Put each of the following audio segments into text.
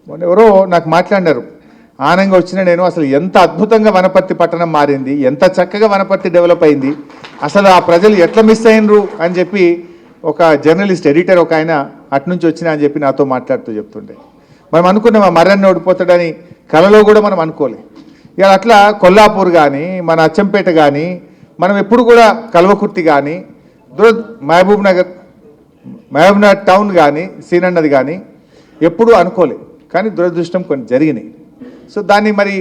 మొన్న ఎవరో నాకు మాట్లాడినారు, ఆనంగా వచ్చిన నేను అసలు ఎంత అద్భుతంగా వనపర్తి పట్టణం మారింది, ఎంత చక్కగా వనపర్తి డెవలప్ అయింది, అసలు ఆ ప్రజలు ఎట్లా మిస్ అయినరు అని చెప్పి ఒక జర్నలిస్ట్ ఎడిటర్ ఒక ఆయన అట్నుంచి వచ్చినా అని చెప్పి నాతో మాట్లాడుతూ చెప్తుండే. మనం అనుకున్నాం ఆ మర్రన్న ఓడిపోతాడని, కలలో కూడా మనం అనుకోలే. ఇక అట్లా కొల్లాపూర్ కానీ, మన అచ్చంపేట కానీ, మనం ఎప్పుడు కూడా కల్వకుర్తి కానీ, మహబూబ్ నగర్ టౌన్ కానీ, సీనన్నది కానీ ఎప్పుడూ అనుకోలే. కానీ దురదృష్టం కొన్ని జరిగినాయి. సో దాన్ని మరి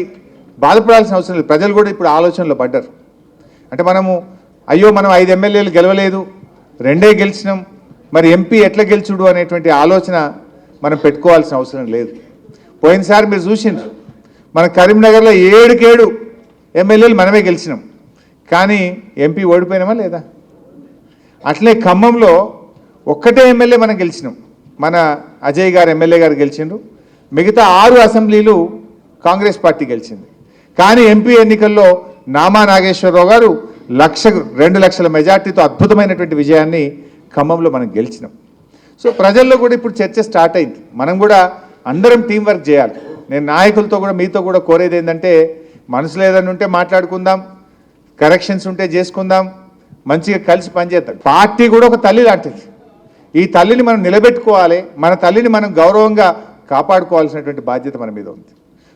బాధపడాల్సిన అవసరం లేదు. ప్రజలు కూడా ఇప్పుడు ఆలోచనలో పడ్డారు. అంటే మనము అయ్యో మనం 5 ఎమ్మెల్యేలు గెలవలేదు, 2 గెలిచినాం, మరి ఎంపీ ఎట్లా గెలుచుడు అనేటువంటి ఆలోచన మనం పెట్టుకోవాల్సిన అవసరం లేదు. పోయినసారి మీరు చూసిండ్రు, మన కరీంనగర్లో 7 ఎమ్మెల్యేలు మనమే గెలిచినాం, కానీ ఎంపీ ఓడిపోయినామా లేదా? అట్లే ఖమ్మంలో ఒక్కటే ఎమ్మెల్యే మనం గెలిచినాం, మన అజయ్ గారు ఎమ్మెల్యే గారు గెలిచిండ్రు. మిగతా 6 అసెంబ్లీలు కాంగ్రెస్ పార్టీ గెలిచింది. కానీ ఎంపీ ఎన్నికల్లో నామా నాగేశ్వరరావు గారు 2 లక్షల మెజార్టీతో అద్భుతమైనటువంటి విజయాన్ని ఖమ్మంలో మనం గెలిచినాం. సో ప్రజల్లో కూడా ఇప్పుడు చర్చ స్టార్ట్ అయింది. మనం కూడా అందరం టీం వర్క్ చేయాలి. నేను నాయకులతో కూడా మీతో కూడా కోరేది ఏంటంటే, మనసులో ఏదైనా ఉంటే మాట్లాడుకుందాం, కరెక్షన్స్ ఉంటే చేసుకుందాం, మంచిగా కలిసి పనిచేద్దాం. పార్టీ కూడా ఒక తల్లి లాంటిది. ఈ తల్లిని మనం నిలబెట్టుకోవాలి, మన తల్లిని మనం గౌరవంగా కాపాడుకోవాల్సినటువంటి బాధ్యత మన మీద ఉంది.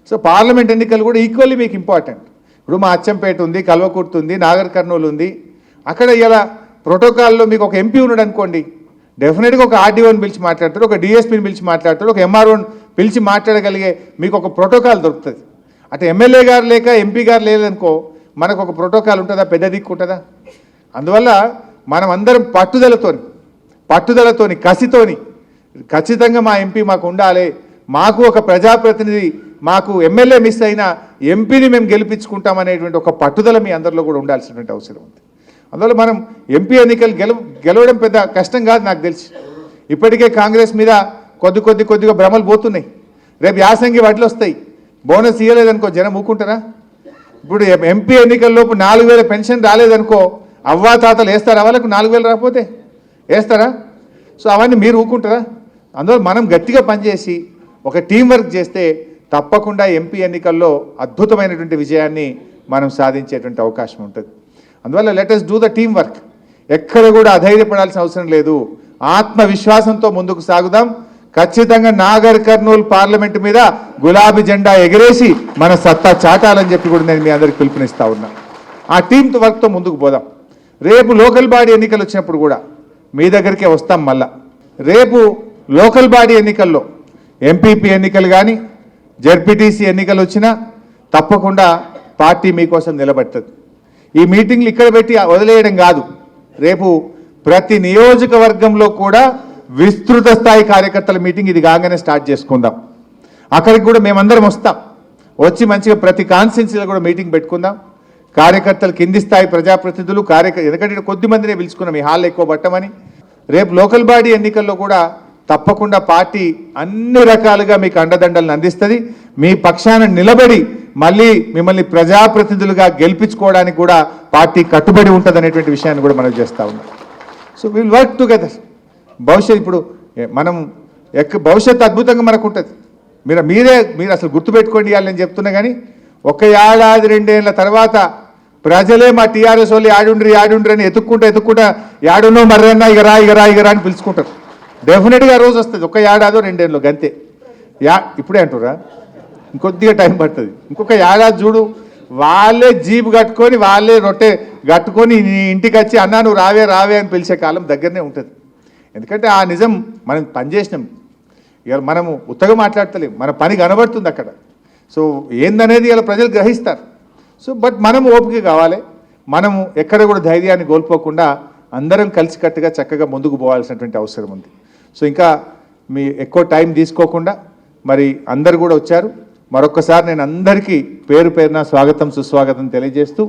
సో పార్లమెంట్ ఎన్నికలు కూడా ఈక్వల్లీ మీకు ఇంపార్టెంట్. ఇప్పుడు మా అచ్చంపేట ఉంది, కల్వకుర్తి ఉంది, నాగర్ కర్నూలు ఉంది. అక్కడ ఇలా ప్రోటోకాల్లో మీకు ఒక ఎంపీ ఉన్నాడు అనుకోండి, డెఫినెట్గా ఒక ఆర్డీఓని పిలిచి మాట్లాడతారు, ఒక డిఎస్పీని పిలిచి మాట్లాడతారు, ఒక ఎంఆర్ఓని పిలిచి మాట్లాడగలిగే మీకు ఒక ప్రోటోకాల్ దొరుకుతుంది. అటు ఎమ్మెల్యే గారు లేక ఎంపీ గారు లేదనుకో, మనకు ఒక ప్రోటోకాల్ ఉంటుందా? పెద్ద దిక్కు ఉంటుందా? అందువల్ల మనం అందరం పట్టుదలతోని కసితోని ఖచ్చితంగా మా ఎంపీ మాకు ఉండాలి, మాకు ఒక ప్రజాప్రతినిధి, మాకు ఎమ్మెల్యే మిస్ అయినా ఎంపీని మేము గెలిపించుకుంటామనేటువంటి ఒక పట్టుదల మీ అందరిలో కూడా ఉండాల్సినటువంటి అవసరం ఉంది. అందువల్ల మనం ఎంపీ ఎన్నికలు గెలవడం పెద్ద కష్టం కాదు నాకు తెలిసి. ఇప్పటికే కాంగ్రెస్ మీద కొద్దిగా భ్రమలు పోతున్నాయి. రేపు యాసంగి వడ్లు వస్తాయి, బోనస్ ఇవ్వలేదనుకో జనం ఊకుంటారా? ఇప్పుడు ఎంపీ ఎన్నికల్లోపు 4,000 పెన్షన్ రాలేదనుకో, అవ్వాతాతలు వేస్తారా? వాళ్ళకు 4,000 రాకపోతే వేస్తారా? సో అవన్నీ మీరు ఊకుంటారా? అందువల్ల మనం గట్టిగా పనిచేసి ఒక టీం వర్క్ చేస్తే తప్పకుండా ఎంపీ ఎన్నికల్లో అద్భుతమైనటువంటి విజయాన్ని మనం సాధించేటువంటి అవకాశం ఉంటుంది. అందువల్ల let us do the team work. ఎక్కడ కూడా అధైర్యపడాల్సిన అవసరం లేదు. ఆత్మవిశ్వాసంతో ముందుకు సాగుదాం. ఖచ్చితంగా నాగర్ కర్నూలు పార్లమెంటు మీద గులాబీ జెండా ఎగరేసి మన సత్తా చాటాలని చెప్పి కూడా నేను మీ అందరికి పిలుపునిస్తా ఉన్నా. ఆ టీం వర్క్తో ముందుకు పోదాం. రేపు లోకల్ బాడీ ఎన్నికలు వచ్చినప్పుడు కూడా మీ దగ్గరికే వస్తాం. మళ్ళా రేపు లోకల్ బాడీ ఎన్నికల్లో ఎంపీపీ ఎన్నికలు కానీ జెడ్పీటీసీ ఎన్నికలు వచ్చినా తప్పకుండా పార్టీ మీకోసం నిలబడుతుంది. ఈ మీటింగ్లు ఇక్కడ పెట్టి వదిలేయడం కాదు, రేపు ప్రతి నియోజకవర్గంలో కూడా విస్తృత స్థాయి కార్యకర్తల మీటింగ్ ఇది కాగానే స్టార్ట్ చేసుకుందాం. అక్కడికి కూడా మేమందరం వస్తాం. వచ్చి మంచిగా ప్రతి కాన్స్టిట్యున్సీలో కూడా మీటింగ్ పెట్టుకుందాం. కార్యకర్తలు, కింది స్థాయి ప్రజాప్రతినిధులు, ఎందుకంటే కొద్ది మందినే పిలుచుకున్నాం ఈ హాల్ ఎక్కువ పట్టమని. రేపు లోకల్ బాడీ ఎన్నికల్లో కూడా తప్పకుండా పార్టీ అన్ని రకాలుగా మీకు అండదండలను అందిస్తుంది. మీ పక్షాన నిలబడి మళ్ళీ మిమ్మల్ని ప్రజాప్రతినిధులుగా గెలిపించుకోవడానికి కూడా పార్టీ కట్టుబడి ఉంటుంది అనేటువంటి విషయాన్ని కూడా మనం చేస్తూ ఉన్నాం. So will work together. భవిష్యత్ ఇప్పుడు మనం భవిష్యత్తు అద్భుతంగా మనకు ఉంటుంది. మీరు అసలు గుర్తుపెట్టుకోండి ఇవ్వాలి నేను చెప్తున్నా. కానీ 1 ఏడాది 2 ఏళ్ళ తర్వాత ప్రజలే మా టీఆర్ఎస్ వాళ్ళు యాడుండ్రి అని ఎత్తుక్కుంటా యాడున్నో మర్రన్నా ఇగరా అని పిలుచుకుంటారు. డెఫినెట్గా రోజు వస్తుంది. 1 ఏడాదో 2 ఏళ్ళు గంతే. ఇప్పుడే అంటురా, ఇంకొద్దిగా టైం పడుతుంది. ఇంకొక ఏడాది చూడు, వాళ్ళే జీపు కట్టుకొని వాళ్ళే రొట్టె కట్టుకొని ఇంటికి వచ్చి అన్నా నువ్వు రావే అని పిలిచే కాలం దగ్గరనే ఉంటుంది. ఎందుకంటే ఆ నిజం మనం పనిచేసినాం. ఇవాళ మనము ఉత్తగా మాట్లాడతలేం, మన పని కనబడుతుంది అక్కడ. సో ఏందనేది ఇలా ప్రజలు గ్రహిస్తారు. సో బట్ మనం ఓపిక కావాలి. మనము ఎక్కడ కూడా ధైర్యాన్ని కోల్పోకుండా అందరం కలిసికట్టుగా చక్కగా ముందుకు పోవాల్సినటువంటి అవసరం ఉంది. సో ఇంకా మీ ఎక్కువ టైం తీసుకోకుండా మరి అందరు కూడా వచ్చారు. మరొక్కసారి నేను అందరికీ పేరు పేరున స్వాగతం సుస్వాగతం తెలియజేస్తూ